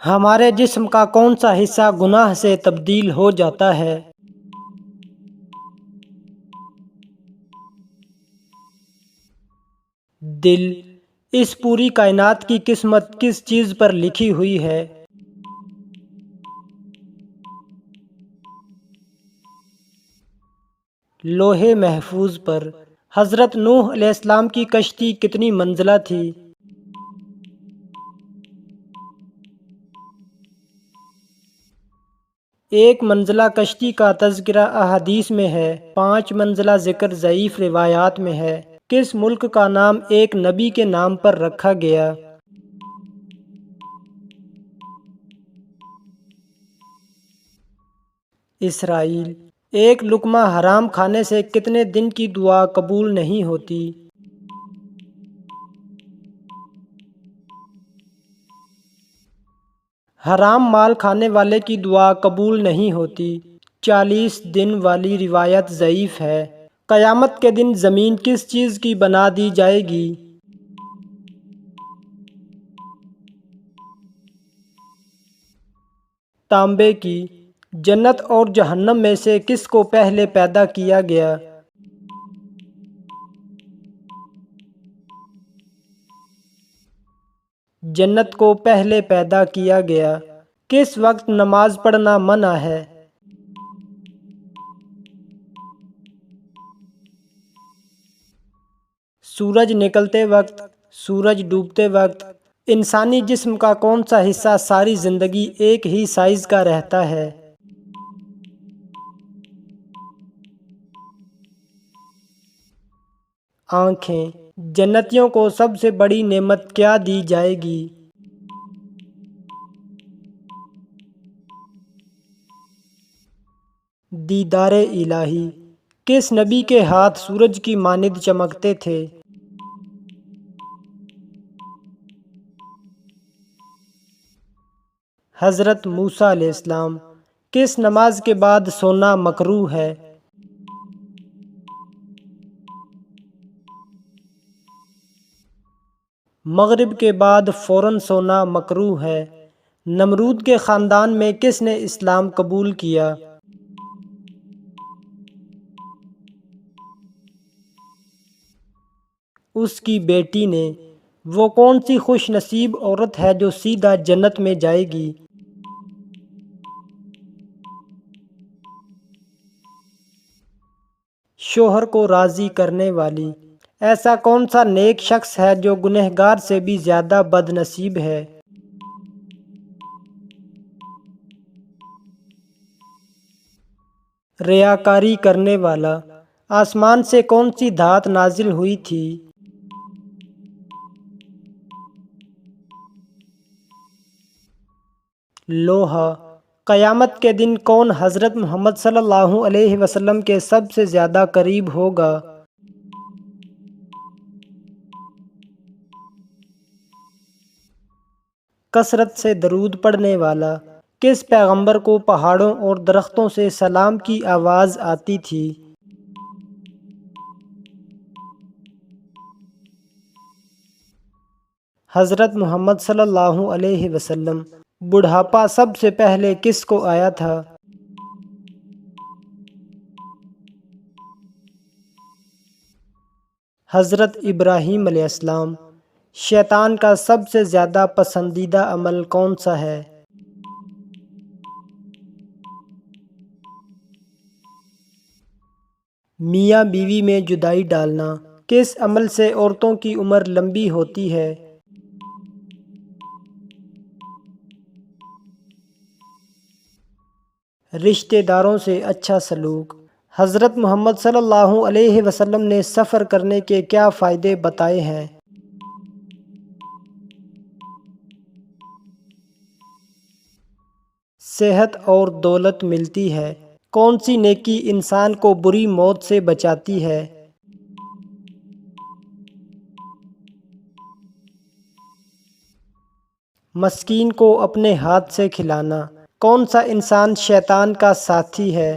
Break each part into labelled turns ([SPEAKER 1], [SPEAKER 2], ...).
[SPEAKER 1] ہمارے جسم کا کون سا حصہ گناہ سے تبدیل ہو جاتا ہے؟ دل۔ اس پوری کائنات کی قسمت کس چیز پر لکھی ہوئی ہے؟ لوح محفوظ پر۔ حضرت نوح علیہ السلام کی کشتی کتنی منزلہ تھی؟ ایک منزلہ کشتی کا تذکرہ احادیث میں ہے، 5 منزلہ ذکر ضعیف روایات میں ہے۔ کس ملک کا نام ایک نبی کے نام پر رکھا گیا؟ اسرائیل۔ ایک لقمہ حرام کھانے سے کتنے دن کی دعا قبول نہیں ہوتی؟ حرام مال کھانے والے کی دعا قبول نہیں ہوتی، 40 دن والی روایت ضعیف ہے۔ قیامت کے دن زمین کس چیز کی بنا دی جائے گی؟ تانبے کی۔ جنت اور جہنم میں سے کس کو پہلے پیدا کیا گیا؟ جنت کو پہلے پیدا کیا گیا۔ کس وقت نماز پڑھنا منع ہے؟ سورج نکلتے وقت، سورج ڈوبتے وقت۔ انسانی جسم کا کون سا حصہ ساری زندگی ایک ہی سائز کا رہتا ہے؟ آنکھیں۔ جنتیوں کو سب سے بڑی نعمت کیا دی جائے گی؟ دیدار الہی۔ کس نبی کے ہاتھ سورج کی مانند چمکتے تھے؟ حضرت موسیٰ علیہ السلام۔ کس نماز کے بعد سونا مکروہ ہے؟ مغرب کے بعد فوراً سونا مکروہ ہے۔ نمرود کے خاندان میں کس نے اسلام قبول کیا؟ اس کی بیٹی نے۔ وہ کون سی خوش نصیب عورت ہے جو سیدھا جنت میں جائے گی؟ شوہر کو راضی کرنے والی۔ ایسا کون سا نیک شخص ہے جو گنہگار سے بھی زیادہ بد نصیب ہے؟ ریاکاری کرنے والا۔ آسمان سے کون سی دھات نازل ہوئی تھی؟ لوہا۔ قیامت کے دن کون حضرت محمد صلی اللہ علیہ وسلم کے سب سے زیادہ قریب ہوگا؟ کثرت سے درود پڑھنے والا۔ کس پیغمبر کو پہاڑوں اور درختوں سے سلام کی آواز آتی تھی؟ حضرت محمد صلی اللہ علیہ وسلم۔ بڑھاپا سب سے پہلے کس کو آیا تھا؟ حضرت ابراہیم علیہ السلام۔ شیطان کا سب سے زیادہ پسندیدہ عمل کون سا ہے؟ میاں بیوی میں جدائی ڈالنا۔ کس عمل سے عورتوں کی عمر لمبی ہوتی ہے؟ رشتہ داروں سے اچھا سلوک۔ حضرت محمد صلی اللہ علیہ وسلم نے سفر کرنے کے کیا فائدے بتائے ہیں؟ صحت اور دولت ملتی ہے۔ کون سی نیکی انسان کو بری موت سے بچاتی ہے؟ مسکین کو اپنے ہاتھ سے کھلانا۔ کون سا انسان شیطان کا ساتھی ہے؟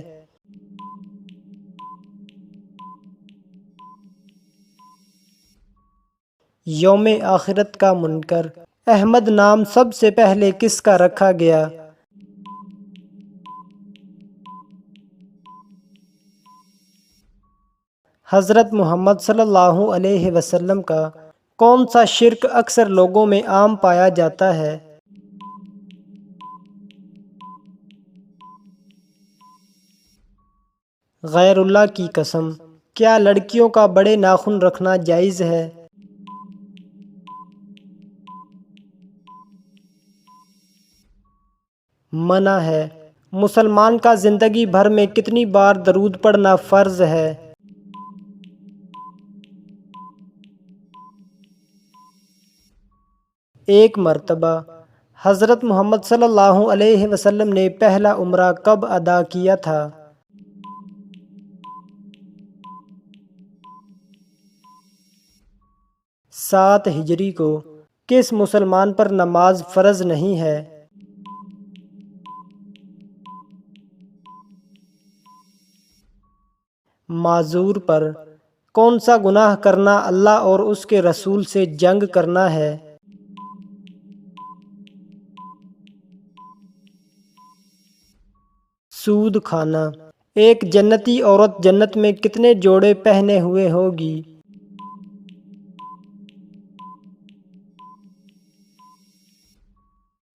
[SPEAKER 1] یوم آخرت کا منکر۔ احمد نام سب سے پہلے کس کا رکھا گیا؟ حضرت محمد صلی اللہ علیہ وسلم کا کون سا شرک اکثر لوگوں میں عام پایا جاتا ہے؟ غیر اللہ کی قسم۔ کیا لڑکیوں کا بڑے ناخن رکھنا جائز ہے؟ منع ہے۔ مسلمان کا زندگی بھر میں کتنی بار درود پڑھنا فرض ہے؟ 1 مرتبہ۔ حضرت محمد صلی اللہ علیہ وسلم نے پہلا عمرہ کب ادا کیا تھا؟ 7 ہجری کو۔ کس مسلمان پر نماز فرض نہیں ہے؟ معذور پر۔ کون سا گناہ کرنا اللہ اور اس کے رسول سے جنگ کرنا ہے؟ سود کھانا۔ ایک جنتی عورت جنت میں کتنے جوڑے پہنے ہوئے ہوگی؟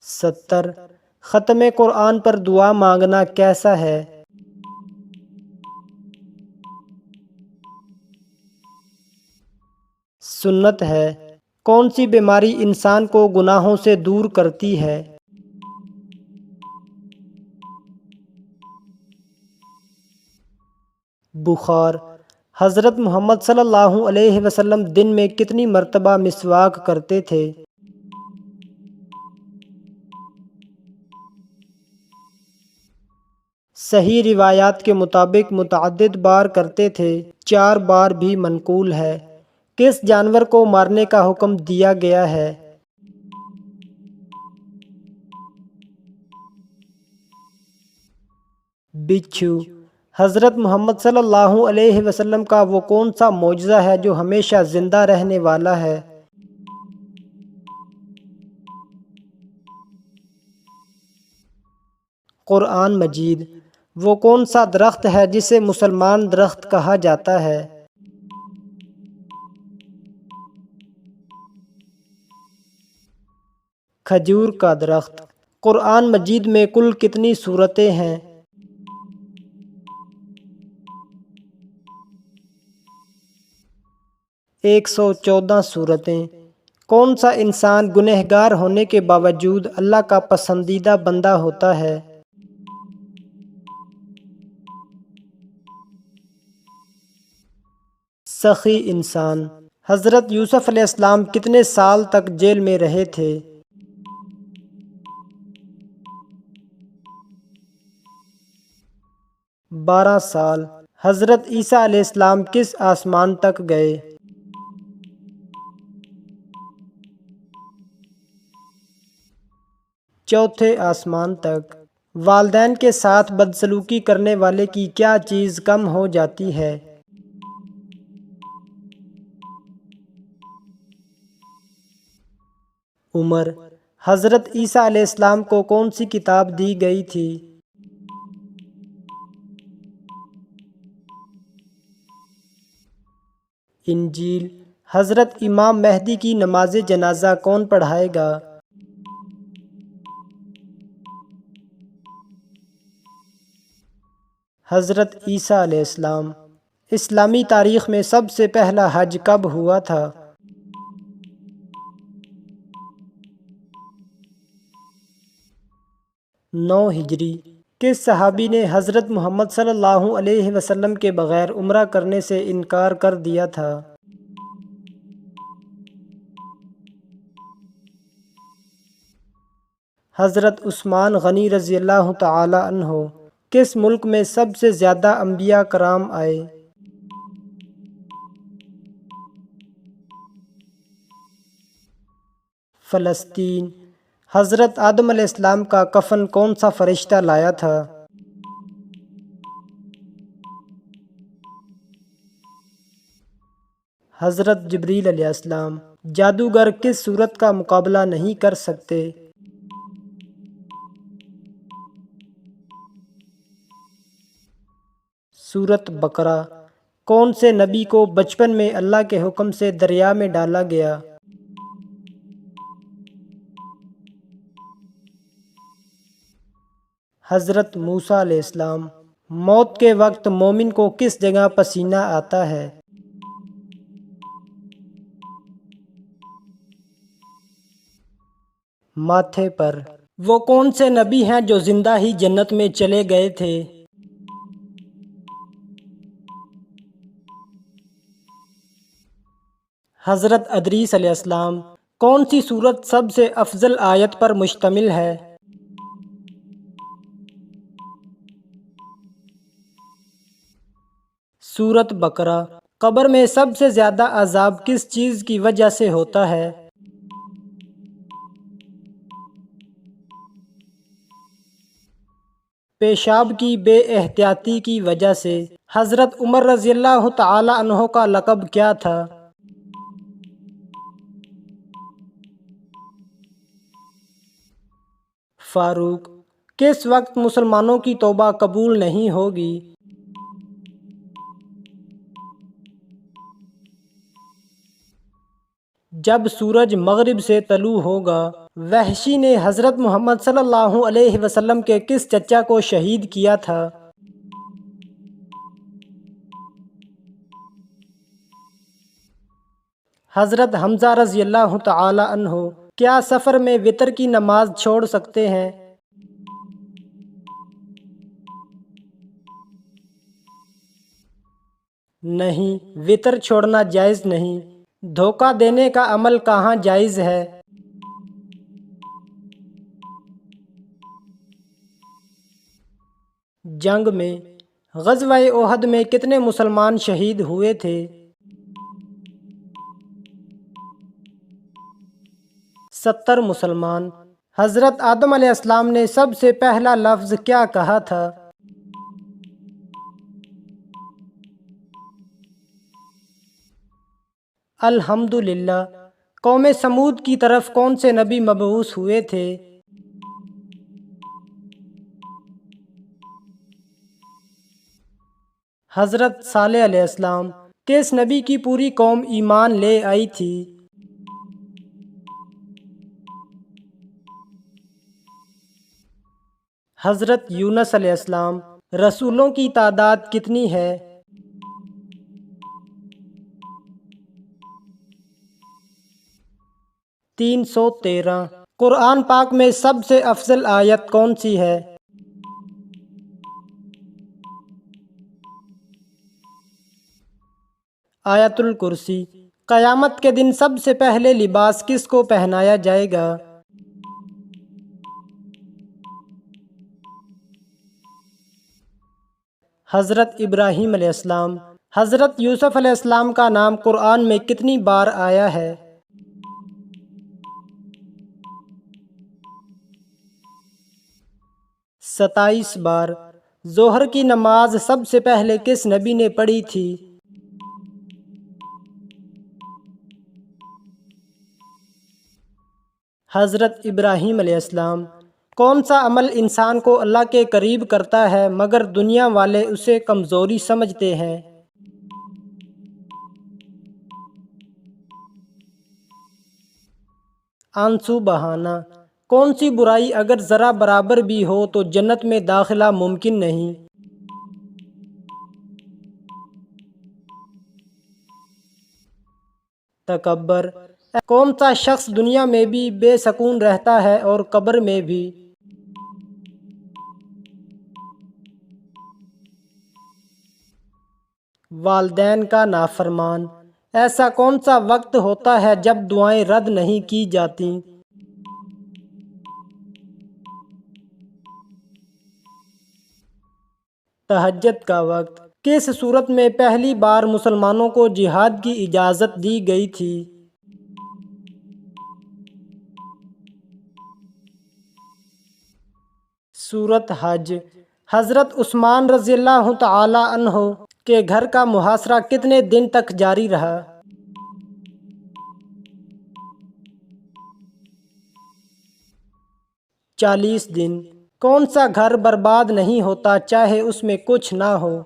[SPEAKER 1] 70۔ ختم قرآن پر دعا مانگنا کیسا ہے؟ سنت ہے۔ کون سی بیماری انسان کو گناہوں سے دور کرتی ہے؟ بخار۔ حضرت محمد صلی اللہ علیہ وسلم دن میں کتنی مرتبہ مسواک کرتے تھے؟ صحیح روایات کے مطابق متعدد بار کرتے تھے، 4 بار بھی منقول ہے۔ کس جانور کو مارنے کا حکم دیا گیا ہے؟ بچھو۔ حضرت محمد صلی اللہ علیہ وسلم کا وہ کون سا معجزہ ہے جو ہمیشہ زندہ رہنے والا ہے؟ قرآن مجید۔ وہ کون سا درخت ہے جسے مسلمان درخت کہا جاتا ہے؟ کھجور کا درخت۔ قرآن مجید میں کل کتنی سورتیں ہیں؟ 114 سورتیں۔ کون سا انسان گنہگار ہونے کے باوجود اللہ کا پسندیدہ بندہ ہوتا ہے؟ سخی انسان۔ حضرت یوسف علیہ السلام کتنے سال تک جیل میں رہے تھے؟ 12 سال۔ حضرت عیسیٰ علیہ السلام کس آسمان تک گئے؟ چوتھے آسمان تک۔ والدین کے ساتھ بدسلوکی کرنے والے کی کیا چیز کم ہو جاتی ہے؟ عمر۔ حضرت عیسیٰ علیہ السلام کو کون سی کتاب دی گئی تھی؟ انجیل۔ حضرت امام مہدی کی نماز جنازہ کون پڑھائے گا؟ حضرت عیسیٰ علیہ السلام۔ اسلامی تاریخ میں سب سے پہلا حج کب ہوا تھا؟ ہجری۔ کس صحابی نے حضرت محمد صلی اللہ علیہ وسلم کے بغیر عمرہ کرنے سے انکار کر دیا تھا؟ حضرت عثمان غنی رضی اللہ تعالی عنہ۔ کس ملک میں سب سے زیادہ انبیاء کرام آئے؟ فلسطین۔ حضرت آدم علیہ السلام کا کفن کون سا فرشتہ لایا تھا؟ حضرت جبریل علیہ السلام۔ جادوگر کس صورت کا مقابلہ نہیں کر سکتے؟ سورۃ بقرہ۔ کون سے نبی کو بچپن میں اللہ کے حکم سے دریا میں ڈالا گیا؟ حضرت موسیٰ علیہ السلام۔ موت کے وقت مومن کو کس جگہ پسینہ آتا ہے؟ ماتھے پر۔ وہ کون سے نبی ہیں جو زندہ ہی جنت میں چلے گئے تھے؟ حضرت ادریس علیہ السلام۔ کون سی سورت سب سے افضل آیت پر مشتمل ہے؟ سورۃ بقرہ۔ قبر میں سب سے زیادہ عذاب کس چیز کی وجہ سے ہوتا ہے؟ پیشاب کی بے احتیاطی کی وجہ سے۔ حضرت عمر رضی اللہ تعالی عنہ کا لقب کیا تھا؟ فاروق۔ کس وقت مسلمانوں کی توبہ قبول نہیں ہوگی؟ جب سورج مغرب سے طلوع ہوگا۔ وحشی نے حضرت محمد صلی اللہ علیہ وسلم کے کس چچا کو شہید کیا تھا؟ حضرت حمزہ رضی اللہ تعالی عنہ۔ کیا سفر میں وتر کی نماز چھوڑ سکتے ہیں؟ نہیں، وتر چھوڑنا جائز نہیں۔ دھوکہ دینے کا عمل کہاں جائز ہے؟ جنگ میں۔ غزوہ احد میں کتنے مسلمان شہید ہوئے تھے؟ 70 مسلمان۔ حضرت آدم علیہ السلام نے سب سے پہلا لفظ کیا کہا تھا؟ الحمدللہ۔ قوم سمود کی طرف کون سے نبی مبعوث ہوئے تھے؟ حضرت صالح علیہ السلام۔ کس نبی کی پوری قوم ایمان لے آئی تھی؟ حضرت یونس علیہ السلام۔ رسولوں کی تعداد کتنی ہے؟ 313۔ قرآن پاک میں سب سے افضل آیت کون سی ہے؟ آیت الکرسی۔ قیامت کے دن سب سے پہلے لباس کس کو پہنایا جائے گا؟ حضرت ابراہیم علیہ السلام۔ حضرت یوسف علیہ السلام کا نام قرآن میں کتنی بار آیا ہے؟ 27 بار۔ ظہر کی نماز سب سے پہلے کس نبی نے پڑھی تھی؟ حضرت ابراہیم علیہ السلام۔ کون سا عمل انسان کو اللہ کے قریب کرتا ہے مگر دنیا والے اسے کمزوری سمجھتے ہیں؟ آنسو بہانا۔ کون سی برائی اگر ذرا برابر بھی ہو تو جنت میں داخلہ ممکن نہیں؟ تکبر۔ کون سا شخص دنیا میں بھی بے سکون رہتا ہے اور قبر میں بھی؟ والدین کا نافرمان۔ ایسا کون سا وقت ہوتا ہے جب دعائیں رد نہیں کی جاتی؟ تہجد کا وقت۔ کس صورت میں پہلی بار مسلمانوں کو جہاد کی اجازت دی گئی تھی؟ سورۃ حج۔ حضرت عثمان رضی اللہ تعالی عنہ کے گھر کا محاصرہ کتنے دن تک جاری رہا؟ 40 دن۔ کون سا گھر برباد نہیں ہوتا چاہے اس میں کچھ نہ ہو؟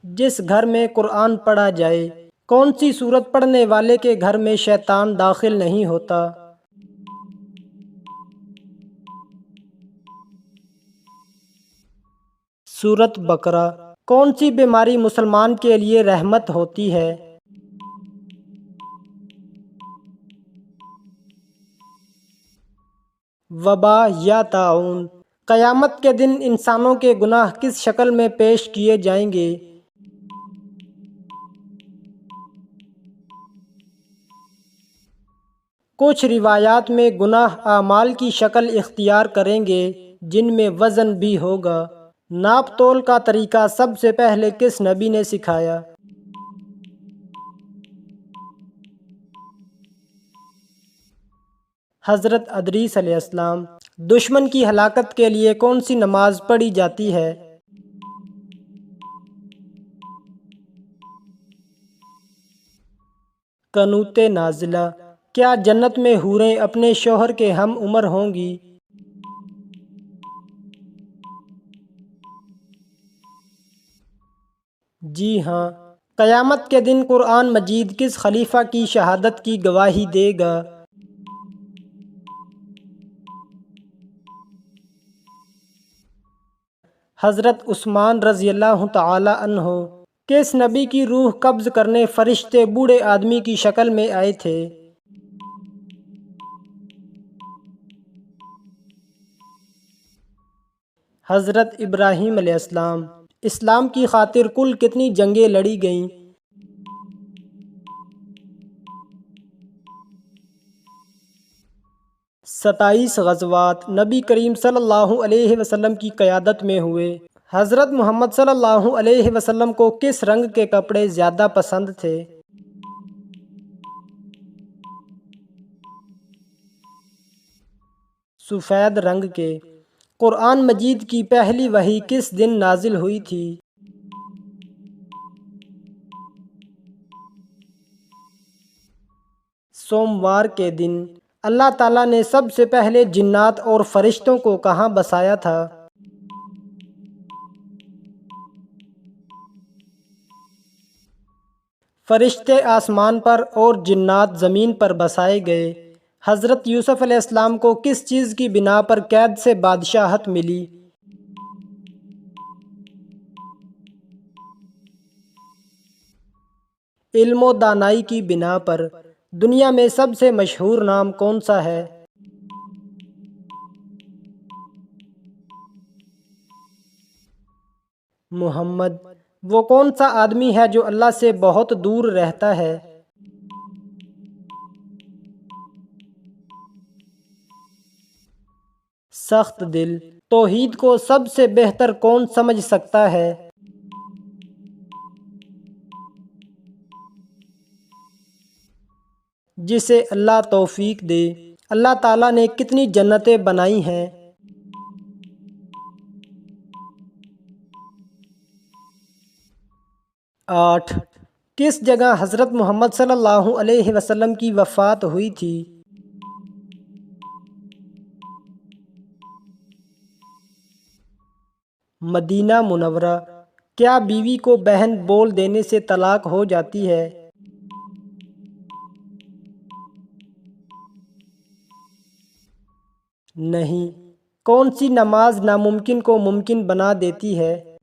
[SPEAKER 1] جس گھر میں قرآن پڑھا جائے۔ کون سی سورت پڑھنے والے کے گھر میں شیطان داخل نہیں ہوتا؟ سورت بقرہ۔ کون سی بیماری مسلمان کے لیے رحمت ہوتی ہے؟ وبا یا طاعون۔ قیامت کے دن انسانوں کے گناہ کس شکل میں پیش کیے جائیں گے؟ کچھ روایات میں گناہ اعمال کی شکل اختیار کریں گے جن میں وزن بھی ہوگا۔ ناپ تول کا طریقہ سب سے پہلے کس نبی نے سکھایا؟ حضرت ادریس علیہ السلام۔ دشمن کی ہلاکت کے لیے کون سی نماز پڑھی جاتی ہے؟ قنوت نازلہ۔ کیا جنت میں حوریں اپنے شوہر کے ہم عمر ہوں گی؟ جی ہاں۔ قیامت کے دن قرآن مجید کس خلیفہ کی شہادت کی گواہی دے گا؟ حضرت عثمان رضی اللہ تعالی عنہ۔ کس نبی کی روح قبض کرنے فرشتے بوڑھے آدمی کی شکل میں آئے تھے؟ حضرت ابراہیم علیہ السلام۔ اسلام کی خاطر کل کتنی جنگیں لڑی گئیں؟ 27 غزوات نبی کریم صلی اللہ علیہ وسلم کی قیادت میں ہوئے۔ حضرت محمد صلی اللہ علیہ وسلم کو کس رنگ کے کپڑے زیادہ پسند تھے؟ سفید رنگ کے۔ قرآن مجید کی پہلی وحی کس دن نازل ہوئی تھی؟ سوموار کے دن۔ اللہ تعالیٰ نے سب سے پہلے جنات اور فرشتوں کو کہاں بسایا تھا؟ فرشتے آسمان پر اور جنات زمین پر بسائے گئے۔ حضرت یوسف علیہ السلام کو کس چیز کی بنا پر قید سے بادشاہت ملی؟ علم و دانائی کی بنا پر۔ دنیا میں سب سے مشہور نام کون سا ہے؟ محمد۔ وہ کون سا آدمی ہے جو اللہ سے بہت دور رہتا ہے؟ سخت دل۔ توحید کو سب سے بہتر کون سمجھ سکتا ہے؟ جسے اللہ توفیق دے۔ اللہ تعالیٰ نے کتنی جنتیں بنائی ہیں؟ 8۔ کس جگہ حضرت محمد صلی اللہ علیہ وسلم کی وفات ہوئی تھی؟ مدینہ منورہ۔ کیا بیوی کو بہن بول دینے سے طلاق ہو جاتی ہے؟ نہیں۔ کون سی نماز ناممکن کو ممکن بنا دیتی ہے؟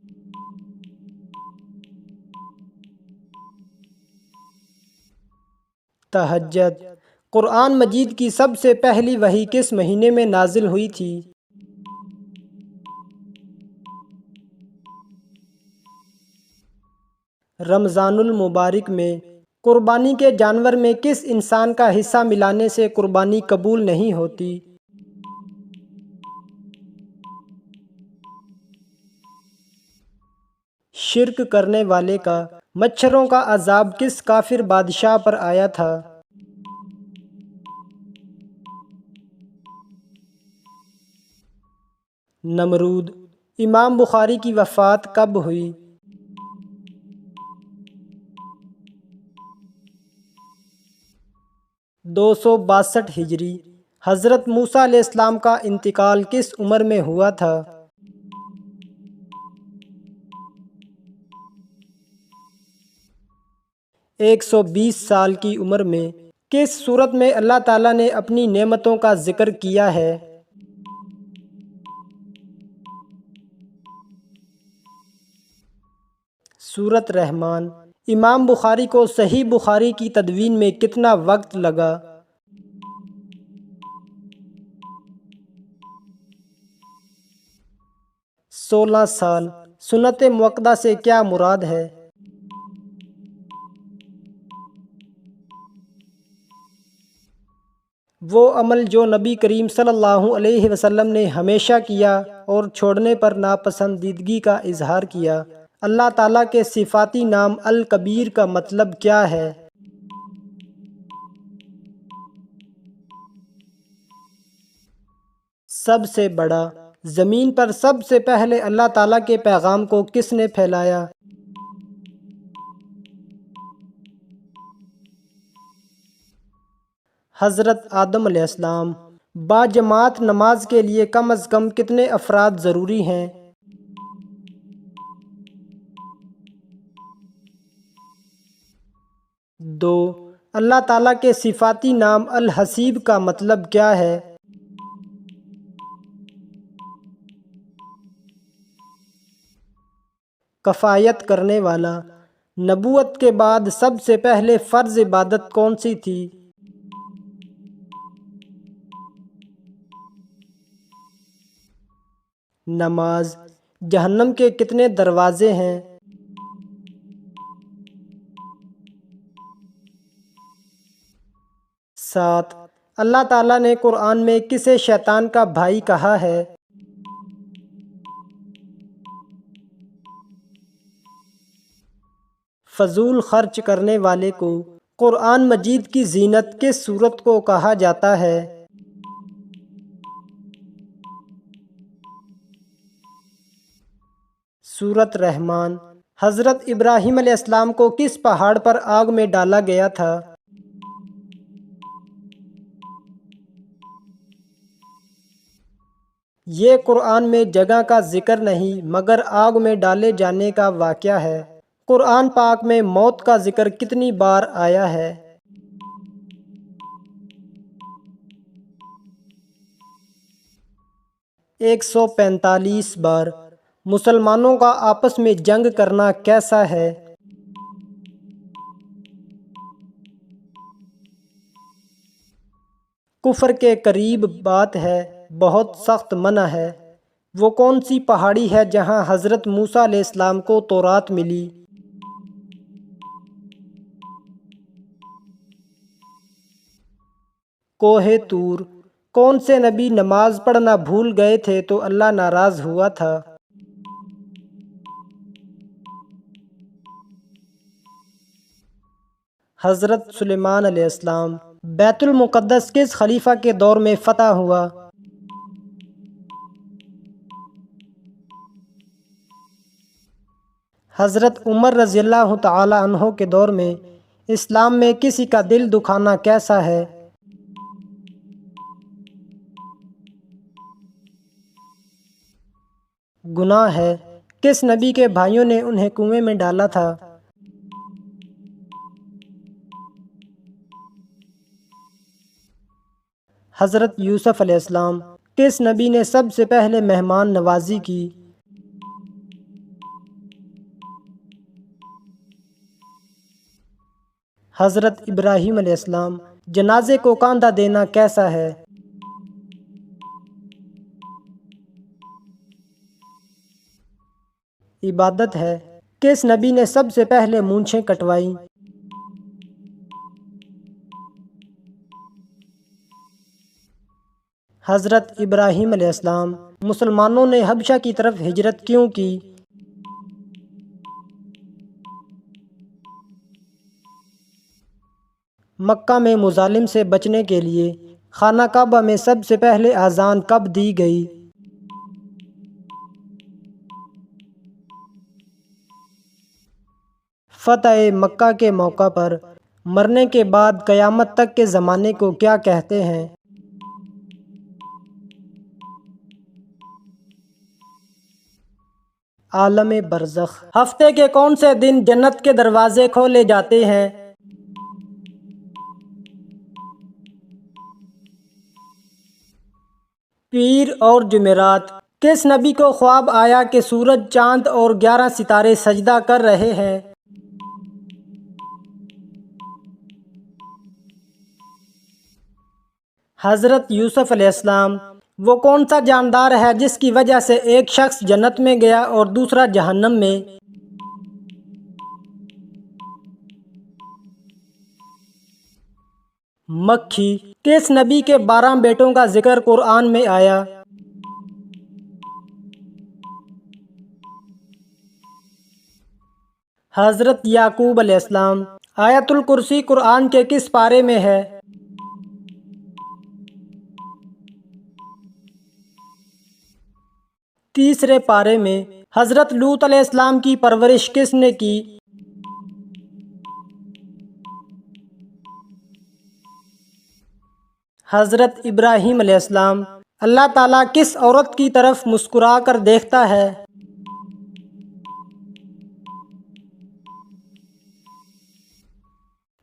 [SPEAKER 1] تہجد۔ قرآن مجید کی سب سے پہلی وحی کس مہینے میں نازل ہوئی تھی؟ رمضان المبارک میں۔ قربانی کے جانور میں کس انسان کا حصہ ملانے سے قربانی قبول نہیں ہوتی؟ شرک کرنے والے کا۔ مچھروں کا عذاب کس کافر بادشاہ پر آیا تھا؟ نمرود۔ امام بخاری کی وفات کب ہوئی؟ 262 ہجری۔ حضرت موسیٰ علیہ السلام کا انتقال کس عمر میں ہوا تھا؟ 120 سال کی عمر میں۔ کس صورت میں اللہ تعالیٰ نے اپنی نعمتوں کا ذکر کیا ہے؟ سورۃ رحمان۔ امام بخاری کو صحیح بخاری کی تدوین میں کتنا وقت لگا؟ 16 سال۔ سنت موقدہ سے کیا مراد ہے؟ وہ عمل جو نبی کریم صلی اللہ علیہ وسلم نے ہمیشہ کیا اور چھوڑنے پر ناپسندیدگی کا اظہار کیا۔ اللہ تعالیٰ کے صفاتی نام الکبیر کا مطلب کیا ہے؟ سب سے بڑا۔ زمین پر سب سے پہلے اللہ تعالیٰ کے پیغام کو کس نے پھیلایا؟ حضرت آدم علیہ السلام۔ باجماعت نماز کے لیے کم از کم کتنے افراد ضروری ہیں؟ 2۔ اللہ تعالیٰ کے صفاتی نام الحسیب کا مطلب کیا ہے؟ کفایت کرنے والا۔ نبوت کے بعد سب سے پہلے فرض عبادت کون سی تھی؟ نماز۔ جہنم کے کتنے دروازے ہیں؟ 7۔ اللہ تعالیٰ نے قرآن میں کسے شیطان کا بھائی کہا ہے؟ فضول خرچ کرنے والے کو۔ قرآن مجید کی زینت کس سورت کو کہا جاتا ہے؟ سورۃ رحمان۔ حضرت ابراہیم علیہ السلام کو کس پہاڑ پر آگ میں ڈالا گیا تھا؟ یہ قرآن میں جگہ کا ذکر نہیں مگر آگ میں ڈالے جانے کا واقعہ ہے۔ قرآن پاک میں موت کا ذکر کتنی بار آیا ہے؟ 145 بار۔ مسلمانوں کا آپس میں جنگ کرنا کیسا ہے؟ کفر کے قریب بات ہے، بہت سخت منع ہے۔ وہ کون سی پہاڑی ہے جہاں حضرت موسیٰ علیہ السلام کو تورات ملی؟ کوہ طور۔ کون سے نبی نماز پڑھنا بھول گئے تھے تو اللہ ناراض ہوا تھا؟ حضرت سلیمان علیہ السلام۔ بیت المقدس کس خلیفہ کے دور میں فتح ہوا؟ حضرت عمر رضی اللہ تعالی عنہ کے دور میں۔ اسلام میں کسی کا دل دکھانا کیسا ہے؟ گناہ ہے۔ کس نبی کے بھائیوں نے انہیں کنویں میں ڈالا تھا؟ حضرت یوسف علیہ السلام۔ کس نبی نے سب سے پہلے مہمان نوازی کی؟ حضرت ابراہیم علیہ السلام۔ جنازے کو کاندھا دینا کیسا ہے؟ عبادت ہے۔ کس نبی نے سب سے پہلے مونچھیں کٹوائیں؟ حضرت ابراہیم علیہ السلام۔ مسلمانوں نے حبشہ کی طرف ہجرت کیوں کی؟ مکہ میں مظالم سے بچنے کے لیے۔ خانہ کعبہ میں سب سے پہلے اذان کب دی گئی؟ فتح مکہ کے موقع پر۔ مرنے کے بعد قیامت تک کے زمانے کو کیا کہتے ہیں؟ عالم برزخ۔ ہفتے کے کون سے دن جنت کے دروازے کھولے جاتے ہیں؟ پیر اور جمعرات۔ کس نبی کو خواب آیا کہ سورج، چاند اور 11 ستارے سجدہ کر رہے ہیں؟ حضرت یوسف علیہ السلام۔ وہ کون سا جاندار ہے جس کی وجہ سے ایک شخص جنت میں گیا اور دوسرا جہنم میں؟ مکھی۔ کس نبی کے 12 بیٹوں کا ذکر قرآن میں آیا؟ حضرت یعقوب علیہ السلام۔ آیت الکرسی قرآن کے کس پارے میں ہے؟ تیسرے پارے میں۔ حضرت لوط علیہ السلام کی پرورش کس نے کی؟ حضرت ابراہیم علیہ السلام۔ اللہ تعالیٰ کس عورت کی طرف مسکرا کر دیکھتا ہے؟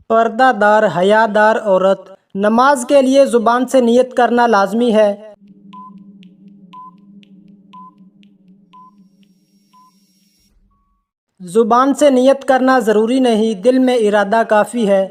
[SPEAKER 1] پردہ دار حیا دار عورت۔ نماز کے لیے زبان سے نیت کرنا لازمی ہے؟ زبان سے نیت کرنا ضروری نہیں، دل میں ارادہ کافی ہے۔